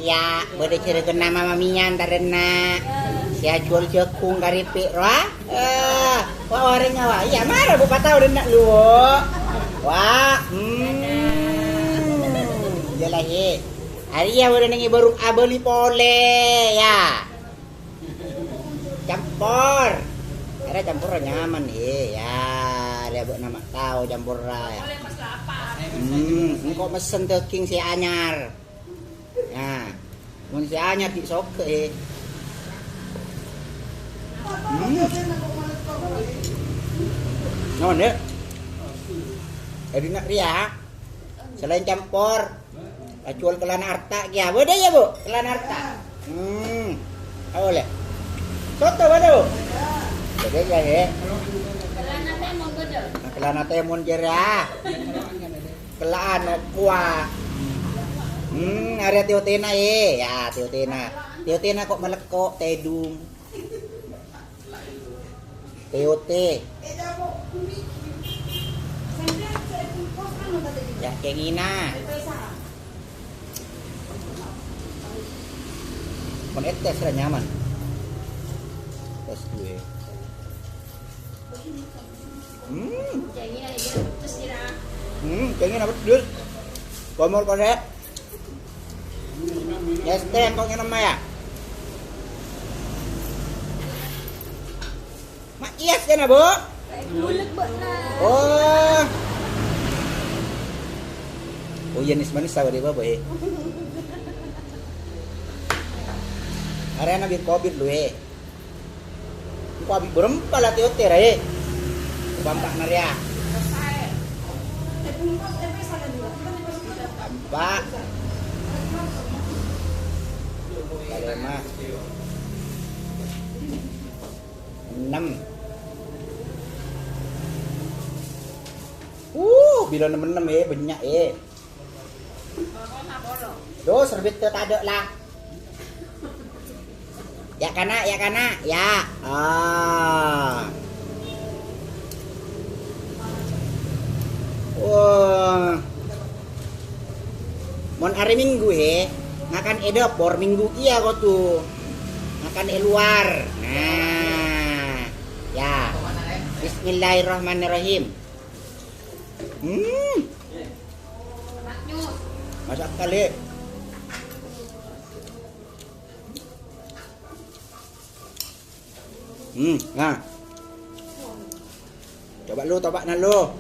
Ya, boleh cerita nama maminya antarana. Sia jual jekung karipik roh. Wah orangnya wah. Ya marah bu patau dan nak lu. Wah, jelas ye. Hari ya boleh nengi baru abeli pole ya. Campur. Ada campur nyaman ye ya. Dia buat nama tahu campur ya. Engkau mesen teking si anyar. Nah, mun si anyar di soke. Ngon ya. Jadi nak ria. Selain campur, jual kelana harta ya. Boleh ya bu, kelana harta. Boleh. Soto ada bu. Boleh ya he. Kelana temon gede. Kelana temon jera. Kelana kuah. Ada teotena ya teotena. Teotena kok melekok tedung. Teote. Ya kayak gini. Kon tes lah nyaman. Tes gue. Kayak gini apa dul? Komor korek. Yes, tem kok nama ya? Mak yes kan bu? Oh. Oh jenis manis tahu dia bapak. Area nabi covid lu Kau abi berempat lah teoter Bampak naria. Bampak. Ada mah 6. Bila 6 banyak Duh, serbit tak ada lah. Ya kana, ya. Mon hari Minggu makan dapur Minggu iya kok tuh. Makan luar. Nah. Ya. Bismillahirrahmanirrahim. Masak kali. Nah. Coba lu, tobak na lu.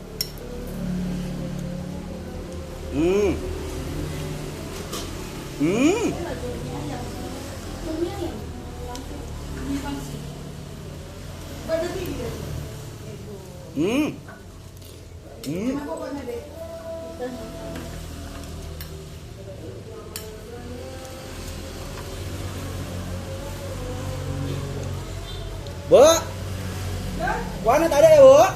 Bu, kuahnya tak ada ya bu?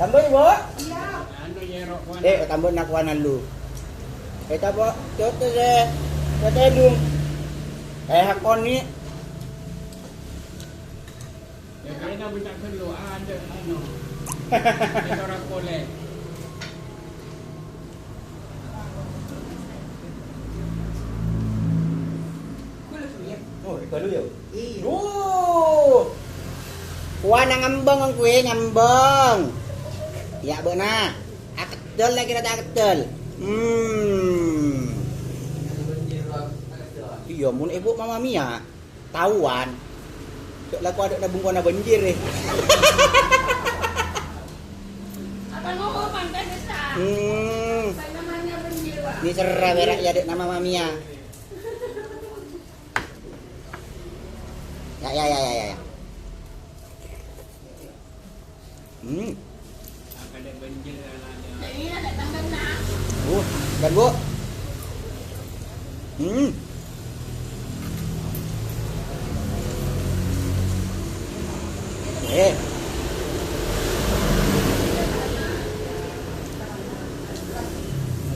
Tambah ya bu? Tambah nak kuahnya lu. Tambah, coba deh, coba dong. Hakon ni. Kaya bisa keluar ada orang kolek. Oh, ikaw lu yun? Iyo. Kuha na ngambang ang kuya, ngambang. Ya, ba na. Akatul lagi na akatul. Iya, mun ibu mama Mia. Tawan. Dok laku ada nabung kuana banjir Apa ngomong pantai besar? Namanya banjir, Pak. Ini cerah berak ya dek nama Mia. Ya. Ada banjir Ini ada tambah nak. Dan bu.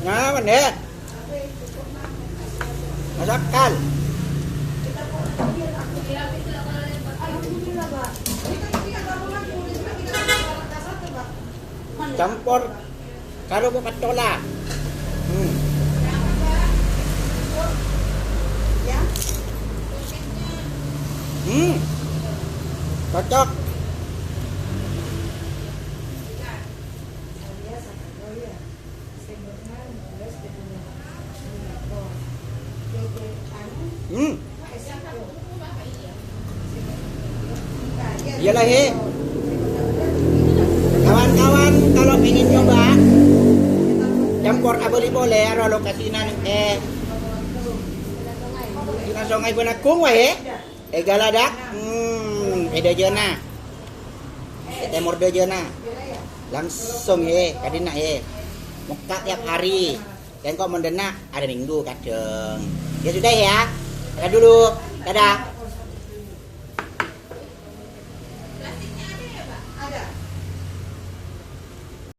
Nyaman ya. Masakan. Campur karo katola. Cocok. Iyalah he. Kawan-kawan kalau ingin coba campur aboli boleh aro lokasinan Tina Sungai Benakung wae galadak dejeuna temur dejeuna langsung kadina muka tiap hari dan kok mendena ada minggu kadang ya sudah ya dulu dadah.